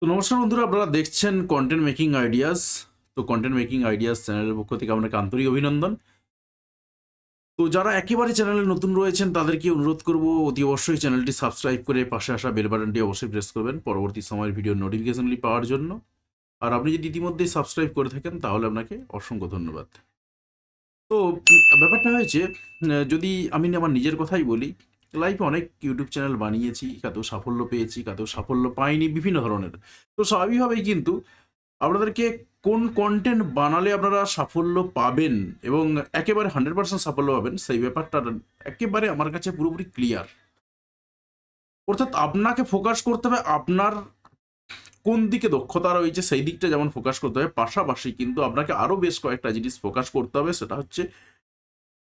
তো নমস্কার বন্ধুরা, আপনারা দেখছেন কন্টেন্ট মেকিং আইডিয়াস। তো কন্টেন্ট মেকিং আইডিয়াস চ্যানেলের পক্ষ থেকে আপনাকে আন্তরিক অভিনন্দন। তো যারা একেবারে চ্যানেলে নতুন রয়েছেন তাদেরকে অনুরোধ করব অতি অবশ্যই চ্যানেলটি সাবস্ক্রাইব করে পাশে আসা বেল বাটনটি অবশ্যই প্রেস করবেন পরবর্তী সময়ের ভিডিও নোটিফিকেশনগুলি পাওয়ার জন্য। আর আপনি যদি ইতিমধ্যেই সাবস্ক্রাইব করে থাকেন তাহলে আপনাকে অসংখ্য ধন্যবাদ। তো ব্যাপারটা হয়েছে, যদি আমি আমার নিজের কথাই বলি, লাইফে অনেক ইউটিউব চ্যানেল বানিয়েছি, কাতেও সাফল্য পেয়েছি, কাতেও সাফল্য পাইনি বিভিন্ন ধরনের। তো স্বাভাবিকভাবেই কিন্তু আপনাদেরকে কোন কন্টেন্ট বানালে আপনারা সাফল্য পাবেন এবং একেবারে 100% সাফল্য পাবেন সেই ব্যাপারটা একেবারে আমার কাছে পুরোপুরি ক্লিয়ার। অর্থাৎ আপনাকে ফোকাস করতে হবে আপনার কোন দিকে দক্ষতা রয়েছে সেই দিকটা যেমন ফোকাস করতে হবে, পাশাপাশি কিন্তু আপনাকে আরও বেশ কয়েকটা জিনিস ফোকাস করতে হবে। সেটা হচ্ছে,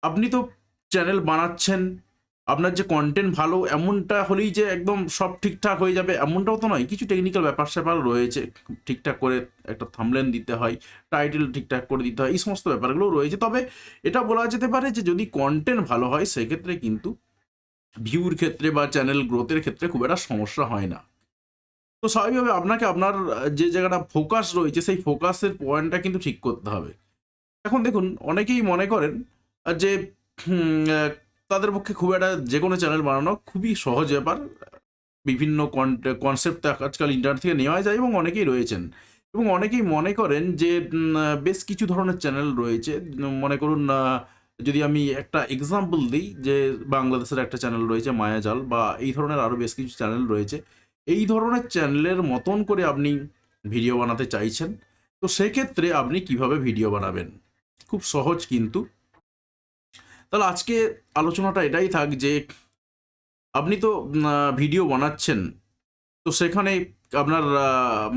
আপনি তো চ্যানেল বানাচ্ছেন, আপনার যে কন্টেন্ট ভালো এমনটা হলেই যে একদম সব ঠিকঠাক হয়ে যাবে এমনটাও তো নয়। কিছু টেকনিক্যাল ব্যাপার-স্যাপার রয়েছে। ঠিকঠাক করে একটা থাম্বনেল দিতে হয়, টাইটেল ঠিকঠাক করে দিতে হয়, এই সমস্ত ব্যাপারগুলোও রয়েছে। তবে এটা বলা যেতে পারে যে যদি কন্টেন্ট ভালো হয় সেক্ষেত্রে কিন্তু ভিউর ক্ষেত্রে বা চ্যানেল গ্রোথের ক্ষেত্রে খুব একটা সমস্যা হয় না। তো স্বাভাবিকভাবে আপনাকে আপনার যে জায়গাটা ফোকাস রয়েছে সেই ফোকাসের পয়েন্টটা কিন্তু ঠিক করতে হবে। এখন দেখুন, অনেকেই মনে করেন যে হুম, তাদের পক্ষে খুব একটা যেকোনো চ্যানেল বানানো খুবই সহজ ব্যাপার। বিভিন্ন কনসেপ্ট আজকাল ইন্টারনেট থেকে নেওয়া যায় এবং অনেকেই রয়েছেন। এবং অনেকেই মনে করেন যে বেশ কিছু ধরনের চ্যানেল রয়েছে। মনে করুন, যদি আমি একটা এক্সাম্পল দিই, যে বাংলাদেশের একটা চ্যানেল রয়েছে মায়াজাল, বা এই ধরনের আরও বেশ কিছু চ্যানেল রয়েছে। এই ধরনের চ্যানেলের মতন করে আপনি ভিডিও বানাতে চাইছেন। তো সেক্ষেত্রে আপনি কিভাবে ভিডিও বানাবেন? খুব সহজ কিন্তু। তাহলে আজকে আলোচনাটা এটাই থাক যে আপনি তো ভিডিও বানাচ্ছেন। তো সেখানে আপনার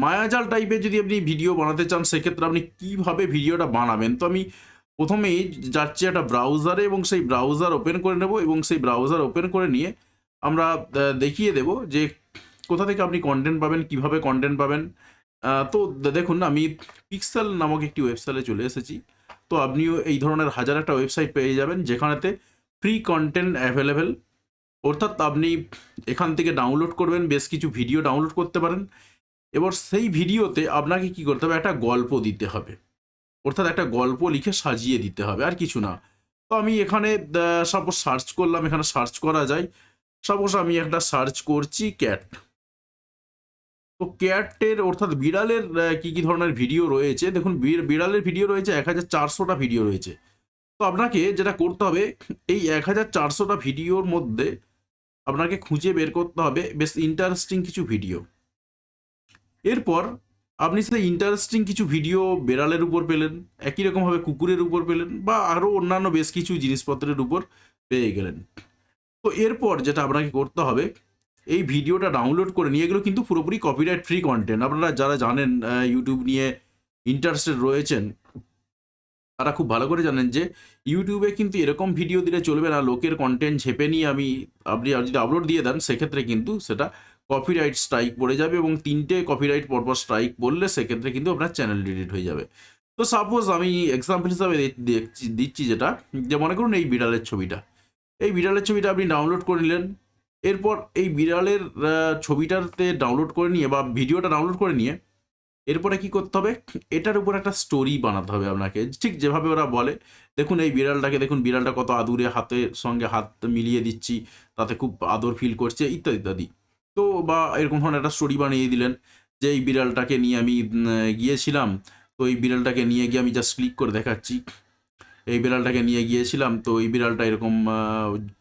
মায়াজাল টাইপের যদি আপনি ভিডিও বানাতে চান সেক্ষেত্রে আপনি কিভাবে ভিডিওটা বানাবেন? তো আমি প্রথমেই যাচ্ছি একটা ব্রাউজারে এবং সেই ব্রাউজার ওপেন করে নেব এবং সেই ব্রাউজার ওপেন করে নিয়ে আমরা দেখিয়ে দেব যে কোথা থেকে আপনি কনটেন্ট পাবেন, কিভাবে কনটেন্ট পাবেন। তো দেখুন, আমি পিক্সেল নামক একটি ওয়েবসাইটে চলে এসেছি। তো আপনিও এই ধরনের হাজার একটা ওয়েবসাইট পেয়ে যাবেন যেখানেতে ফ্রি কনটেন্ট অ্যাভেলেবেল। অর্থাৎ আপনি এখান থেকে ডাউনলোড করবেন, বেশ কিছু ভিডিও ডাউনলোড করতে পারেন। এবার সেই ভিডিওতে আপনাকে কি করতে হবে? একটা গল্প দিতে হবে। অর্থাৎ একটা গল্প লিখে সাজিয়ে দিতে হবে, আর কিছু না। তো আমি এখানে সাপোজ সার্চ করলাম, এখানে সার্চ করা যায়। সাপোজ আমি একটা সার্চ করছি ক্যাট। তো ক্যাটের অর্থাৎ বিড়ালের কি ধরনের ভিডিও রয়েছে দেখুন, বিড়ালের ভিডিও রয়েছে 1400টা ভিডিও রয়েছে। তো আপনাকে যেটা করতে হবে, এই 1400টা ভিডিওর মধ্যে আপনাকে খুঁজে বের করতে হবে বেশ ইন্টারেস্টিং কিছু ভিডিও। এরপর আপনি সেই ইন্টারেস্টিং কিছু ভিডিও বেড়ালের উপর পেলেন, একই রকমভাবে কুকুরের উপর পেলেন, বা আরও অন্যান্য বেশ কিছু জিনিসপত্রের উপর পেয়ে গেলেন। তো এরপর যেটা আপনাকে করতে হবে, এই ভিডিওটা ডাউনলোড করে নিয়ে, এগুলো কিন্তু পুরোপুরি কপিরাইট ফ্রি কন্টেন্ট। আপনারা যারা জানেন, ইউটিউব নিয়ে ইন্টারেস্টেড রয়েছেন, তারা খুব ভালো করে জানেন যে ইউটিউবে কিন্তু এরকম ভিডিও দিলে চলবে না। লোকের কন্টেন্ট ঝেপে নিয়ে আপনি যদি আপলোড দিয়ে দেন সেক্ষেত্রে কিন্তু সেটা কপিরাইট স্ট্রাইক পড়ে যাবে, এবং 3টে কপিরাইট পরপর স্ট্রাইক পড়লে সেক্ষেত্রে কিন্তু আপনার চ্যানেল ডিলিট হয়ে যাবে। তো সাপোজ আমি এক্সাম্পল হিসাবে দিচ্ছি যেটা, যে মনে করুন এই বিড়ালের ছবিটা। এই বিড়ালের ছবিটা আপনি ডাউনলোড করে নিলেন। এরপর এই বিড়ালের ছবিটাতে ডাউনলোড করে নিয়ে বা ভিডিওটা ডাউনলোড করে নিয়ে এরপরে কি করতে হবে? এটার উপর একটা স্টোরি বানাতে হবে আপনাকে। ঠিক যেভাবে ওরা বলে, দেখুন এই বিড়ালটাকে দেখুন, বিড়ালটা কত আদুরে, হাতের সঙ্গে হাত মিলিয়ে দিচ্ছি, তাতে খুব আদর ফিল করছে, ইত্যাদি, ইত্যাদি। তো বা এরকম ধরনের একটা স্টোরি বানিয়ে দিলেন যে এই বিড়ালটাকে নিয়ে আমি গিয়েছিলাম। তো এই বিড়ালটাকে নিয়ে গিয়ে আমি জাস্ট ক্লিক করে দেখাচ্ছি। এই বিড়ালটাকে নিয়ে গিয়েছিলাম, তো এই বিড়ালটা এরকম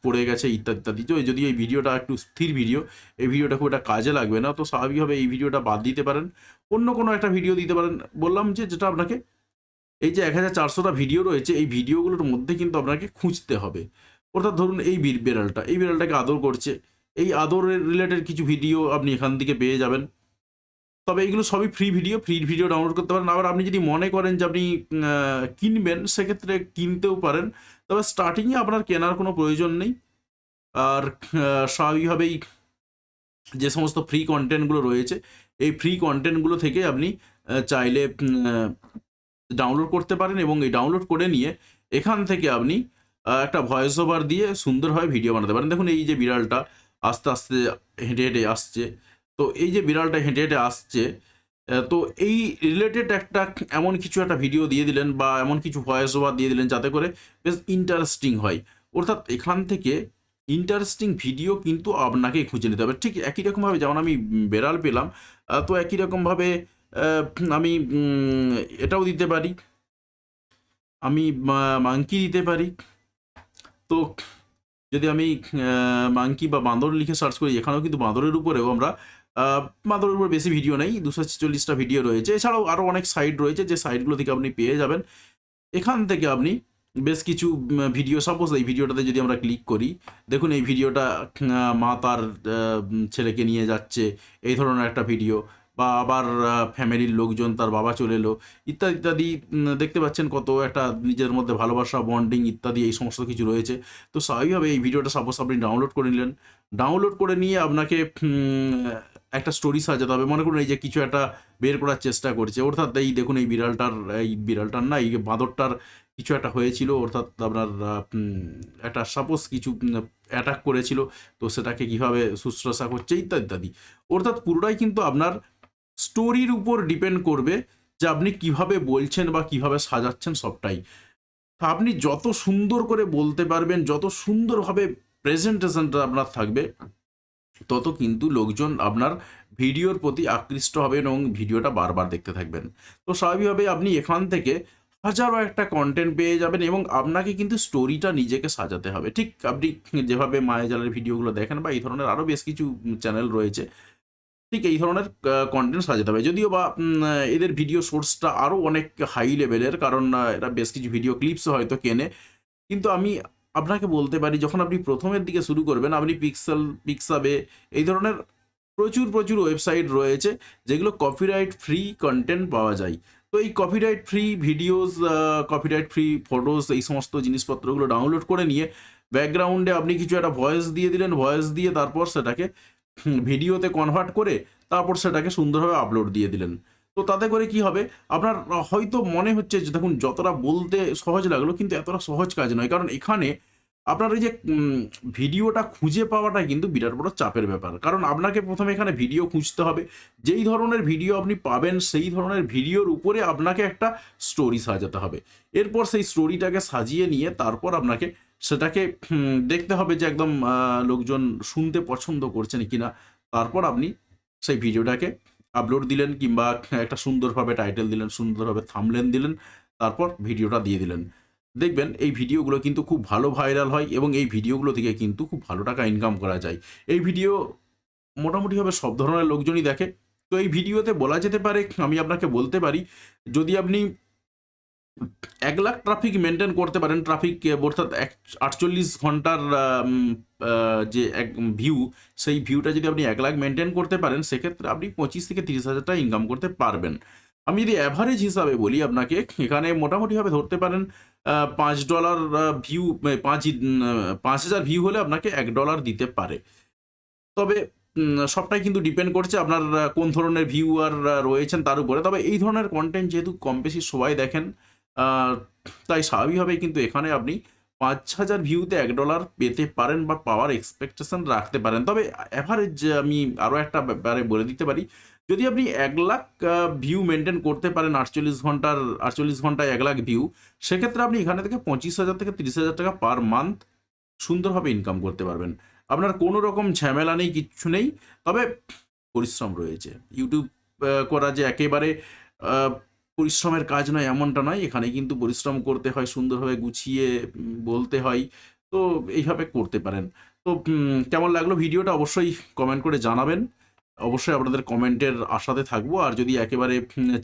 পড়ে গেছে, ইত্যাদি, ইত্যাদি। যদি এই ভিডিওটা একটু স্থির ভিডিও, এই ভিডিওটা খুব একটা কাজে লাগবে না। তো স্বাভাবিকভাবে এই ভিডিওটা বাদ দিতে পারেন। অন্য কোনো একটা ভিডিও দিতে পারেন। বললাম যে যেটা আপনাকে, এই যে 1400টা ভিডিও রয়েছে, এই ভিডিওগুলোর মধ্যে কিন্তু আপনাকে খুঁজতে হবে। অর্থাৎ ধরুন এই বিড়ালটা, এই বিড়ালটাকে আদর করছে। এই আদরের রিলেটেড কিছু ভিডিও আপনি এখান থেকে পেয়ে যাবেন। তবে এগুলো সবই ফ্রি ভিডিও ডাউনলোড করতে পারেন। আবার আপনি যদি মনে করেন যে আপনি কিনবেন, সেক্ষেত্রে কিনতেও পারেন। তবে স্টার্টিংয়ে আপনার কেনার কোনো প্রয়োজন নেই। আর স্বাভাবিকভাবেই যে সমস্ত ফ্রি কনটেন্টগুলো রয়েছে, এই ফ্রি কনটেন্টগুলো থেকে আপনি চাইলে ডাউনলোড করতে পারেন, এবং এই ডাউনলোড করে নিয়ে এখান থেকে আপনি একটা ভয়েস ওভার দিয়ে সুন্দরভাবে ভিডিও বানাতে পারেন। দেখুন এই যে বিড়ালটা আস্তে, আস্তে হেঁটে, হেঁটে আসছে। তো এই যে বিড়ালটা হেঁটে হেঁটে আসছে, তো এই রিলেটেড একটা এমন কিছু একটা ভিডিও দিয়ে দিলেন বা এমন কিছু ভয়েস ওভার দিয়ে দিলেন যাতে করে বেশ ইন্টারেস্টিং হয়। অর্থাৎ এখান থেকে ইন্টারেস্টিং ভিডিও কিন্তু আপনাকে খুঁজে নিতে হবে। ঠিক একই রকমভাবে যেমন আমি বেড়াল পেলাম, তো একই রকমভাবে আমি এটাও দিতে পারি, আমি মাংকি দিতে পারি। তো যদি আমি মাংকি বা বাঁদর লিখে সার্চ করি, এখানেও কিন্তু বাঁদরের উপরেও আমরা বাঁদরের উপর বেশি ভিডিও নেই, 246টা ভিডিও রয়েছে। এছাড়াও আরও অনেক সাইট রয়েছে যে সাইটগুলো থেকে আপনি পেয়ে যাবেন। এখান থেকে আপনি বেশ কিছু ভিডিও, সাপোজ এই ভিডিওটাতে যদি আমরা ক্লিক করি, দেখুন এই ভিডিওটা মা তার ছেলেকে নিয়ে যাচ্ছে, এই ধরনের একটা ভিডিও। বা আবার ফ্যামিলির লোকজন, তার বাবা চলে এলো, ইত্যাদি ইত্যাদি। দেখতে পাচ্ছেন কত একটা নিজের মধ্যে ভালোবাসা, বন্ডিং ইত্যাদি এই সমস্ত কিছু রয়েছে। তো স্বাভাবিকভাবে এই ভিডিওটা সাপোজ আপনি ডাউনলোড করে নিলেন, ডাউনলোড করে নিয়ে আপনাকে একটা স্টোরি সাজাতে হবে। মনে করুন এই যে কিছু একটা বের করার চেষ্টা করছে, অর্থাৎ এই দেখুন এই বিড়ালটার না, এই বাঁদরটার কিছু একটা হয়েছিল, অর্থাৎ আপনার একটা সাপোজ কিছু অ্যাটাক করেছিল, তো সেটাকে কীভাবে শুশ্রূষা করছে ইত্যাদি ইত্যাদি। অর্থাৎ পুরোটাই কিন্তু আপনার স্টোরির উপর ডিপেন্ড করবে যে আপনি কিভাবে বলছেন বা কিভাবে সাজাচ্ছেন সবটাই। তা আপনি যত সুন্দর করে বলতে পারবেন, যত সুন্দরভাবে প্রেজেন্টেশনটা আপনার থাকবে, তত কিন্তু লোকজন আপনার ভিডিওর প্রতি আকৃষ্ট হবে এবং ভিডিওটা বারবার দেখতে থাকবেন। তো স্বাভাবিকভাবে আপনি এখান থেকে হাজারো একটা কন্টেন্ট পেয়ে যাবেন এবং আপনাকে কিন্তু স্টোরিটা নিজেকে সাজাতে হবে। ঠিক আপনি যেভাবে মায়াজালের ভিডিওগুলো দেখেন বা এই ধরনের আরও বেশ কিছু চ্যানেল রয়েছে, ঠিক এই ধরনের কনটেন্ট সাজাতে হবে। যদিও বা এদের ভিডিও সোর্সটা আরও অনেক হাই লেভেলের, কারণ এরা বেশ কিছু ভিডিও ক্লিপসও হয়তো কেনে। কিন্তু আমি আপনাকে বলতে পারি, যখন আপনি প্রথমের দিকে শুরু করবেন, আপনি পিক্সাবে এই ধরনের প্রচুর ওয়েবসাইট রয়েছে যেগুলো কপিরাইট ফ্রি কন্টেন্ট পাওয়া যায়। তো এই copyright free videos, copyright free photos, এই সমস্ত জিনিসপত্রগুলো ডাউনলোড করে নিয়ে ব্যাকগ্রাউন্ডে আপনি কিছু একটা ভয়েস দিয়ে দিলেন, ভয়েস দিয়ে তারপর সেটাকে ভিডিওতে কনভার্ট করে তারপর সেটাকে সুন্দরভাবে আপলোড দিয়ে দিলেন। তো তাতে করে কি হবে, আপনার হয়তো মনে হচ্ছে যে দেখুন যতটা বলতে সহজ লাগলো, কিন্তু এতটা সহজ কাজ নয়। কারণ এখানে আপনার ওই যে ভিডিওটা খুঁজে পাওয়াটা কিন্তু বিরাট বড় চাপের ব্যাপার। কারণ আপনাকে প্রথমে এখানে ভিডিও খুঁজতে হবে। যেই ধরনের ভিডিও আপনি পাবেন, সেই ধরনের ভিডিওর উপরে আপনাকে একটা স্টোরি সাজাতে হবে। এরপর সেই স্টোরিটাকে সাজিয়ে নিয়ে তারপর আপনাকে সেটাকে দেখতে হবে যে একদম লোকজন শুনতে পছন্দ করছেন কিনা। তারপর আপনি সেই ভিডিওটাকে আপলোড দিলেন, কিংবা একটা সুন্দরভাবে টাইটেল দিলেন, সুন্দরভাবে থাম্বনেল দিলেন, তারপর ভিডিওটা দিয়ে দিলেন। দেখবেন এই ভিডিওগুলো কিন্তু খুব ভালো ভাইরাল হয় এবং এই ভিডিওগুলো থেকে কিন্তু খুব ভালো টাকা ইনকাম করা যায়। এই ভিডিও মোটামুটিভাবে সব ধরনের লোকজনই দেখে। তো এই ভিডিওতে বলা যেতে পারে, আমি আপনাকে বলতে পারি, যদি আপনি 1,00,000 ট্রাফিক মেইনটেইন করতে পারেন, ট্রাফিক অর্থাৎ 48 ঘন্টার যে এক ভিউ, সেই ভিউটা যদি আপনি 1,00,000 মেইনটেইন করতে পারেন, সেক্ষেত্রে আপনি 25 থেকে 30,000 টাকা ইনকাম করতে পারবেন। আমি যদি অ্যাভারেজ হিসাবে বলি আপনাকে, এখানে মোটামুটিভাবে ধরতে পারেন $5 ভিউ, 5,000 ভিউ হলে আপনাকে $1 দিতে পারে। তবে সবটাই কিন্তু ডিপেন্ড করছে আপনার কোন ধরনের ভিউয়ার রয়েছেন তার উপরে। তবে এই ধরনের কনটেন্ট যেহেতু কম বেশি সবাই দেখেন, আ তাই স্বাভাবিকভাবেই কিন্তু এখানে আপনি 5,000 ভিউতে $1 পেতে পারেন বা পাওয়ার এক্সপেকটেশন রাখতে পারেন। তবে এভারেজ আমি আরও একটা ব্যাপারে বলে দিতে পারি, যদি আপনি 1,00,000 ভিউ মেইনটেইন করতে পারেন 48 ঘন্টায় 1,00,000 ভিউ, সেক্ষেত্রে আপনি এখানে থেকে 25,000 থেকে 30,000 টাকা পার মান্থ সুন্দরভাবে ইনকাম করতে পারবেন। আপনার কোনো রকম ঝামেলা নেই, কিচ্ছু নেই। তবে পরিশ্রম রয়েছে। ইউটিউব করা যে একেবারে আ পরিশ্রমের কাজ নয় এমনটা নয়। এখানে কিন্তু পরিশ্রম করতে হয়, সুন্দরভাবে গুছিয়ে বলতে হয়। তো এইভাবে করতে পারেন। তো কেমন লাগলো ভিডিওটা অবশ্যই কমেন্ট করে জানাবেন। অবশ্যই আপনাদের কমেন্টের আশাতে থাকবো। আর যদি একেবারে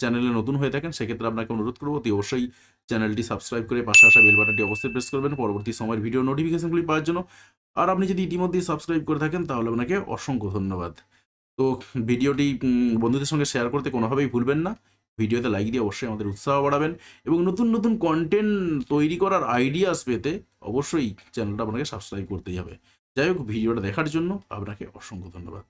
চ্যানেলে নতুন হয়ে থাকেন, সেক্ষেত্রে আপনাকে অনুরোধ করব অতি অবশ্যই চ্যানেলটি সাবস্ক্রাইব করে পাশে আসা বেল বাটনটি অবশ্যই প্রেস করবেন পরবর্তী সময়ের ভিডিও নোটিফিকেশনগুলি পাওয়ার জন্য। আর আপনি যদি ইতিমধ্যেই সাবস্ক্রাইব করে থাকেন, তাহলে আপনাকে অসংখ্য ধন্যবাদ। তো ভিডিওটি বন্ধুদের সঙ্গে শেয়ার করতে কোনোভাবেই ভুলবেন না। ভিডিওতে লাইক দিয়ে অবশ্যই আমাদের উৎসাহ বাড়াবেন এবং নতুন কনটেন্ট তৈরি করার আইডিয়াস পেতে অবশ্যই চ্যানেলটা আপনাকে সাবস্ক্রাইব করতেই হবে। যাই হোক, ভিডিওটা দেখার জন্য আপনাকে অসংখ্য ধন্যবাদ।